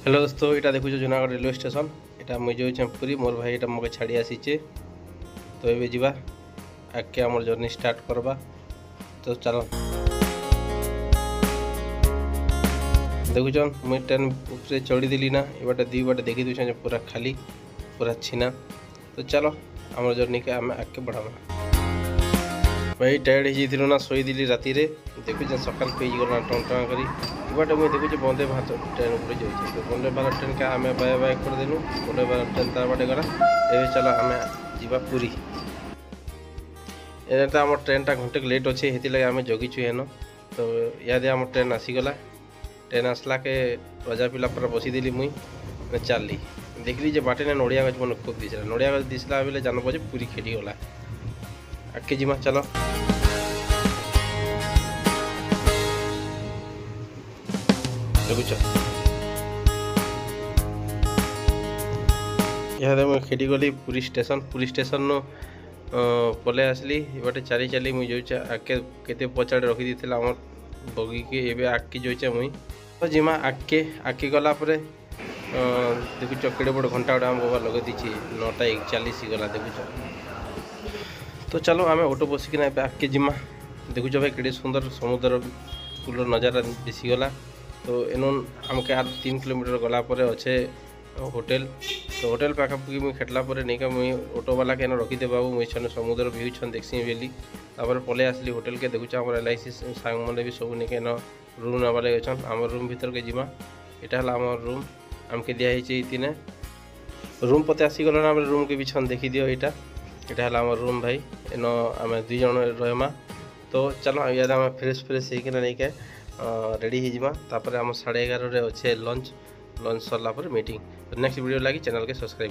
Hello दोस्तों, यहाँ देखुच Junagadh railway station. यहाँ मुझे जाऊँ पुरी, मोर भाई यहाँ मोके छाड़ी आसीचे। तो ये जीवा आगे आम जर्नी स्टार्ट करवा। तो चलो देखुन मुझे ट्रेन उपरे चढ़ी दिली ना, ये बाटे दी बाटे देखी दूसरे पूरा खाली पूरा छीना। तो चलो आम जर्नी के आम आगे बढ़ावा। भाई टायर्ड हो ना, शोदी राति देखुचे सकाल पे गला टन टन कर बाटे मुझे देखुचे वंदे भारत ट्रेन उपर जाऊँचे। तो वंदे भारत ट्रेन के आम bye bye करदेलु। Vande Bharat train तार बाटे गला। एवं चलो आम जीवा पुरी। एने तो आम ट्रेनटा घंटे लेट अच्छे, से आम जगिचु हेन। तो इे आम ट्रेन आसीगला। ट्रेन आसला के रजा पिला पर बसीदेली मुई चलली। देखली जे बाटे नड़िया गछ मन खूब दिशा, नड़िया गछ दिशला बेले जान पजे पूरी खेड़ी गला। आगे जीमा चलो। देखुच यहाँ मुझे खेड़ी गली पुरी स्टेशन नु पले आसली। बाटे चली चली मुझे जो आगे केते पचाड़े रखी दी आम बगी के एवं आगे जो मुई। तो जीमा आगे गला देखुच केड़े बड़ घंटा गुड़ा आम बाबा लगे दीची 9:41 गला देखुच। तो चलो आम ऑटो बसिकिना आगे जीमा। देखुच भाई केड़े सुंदर समुद्र कूल नजारा दिशीगला। तो एनु आमके 3 किलोमीटर गला अच्छे होटेल। तो होटेल पाखापाखि मुझे खेटला नहीं का मुझे ऑटो वाला के रखीदे बाबू मुझे छन समुद्र व्यू छन देखसी बेली। तापर पले आसली होटेल के। देखुच आम LIC सांग मैंने भी सब नहीं के रूम नवा लगे छन। आम रूम भीतर के जीमा। यहाँ है आम रूम आमके दिखाई तीने रूम पते आसीगला। रूम के भी छन देखी दियो। यहाँ है आम रूम भाई। एन आम 2 जन रहमा। तो चलो याद आम फ्रेश होना नहीं के रेडी हो जावा। आम 11:30 अच्छे लंच सरला मीटिंग। नेक्स्ट वीडियो लगी चैनल के सब्सक्राइब।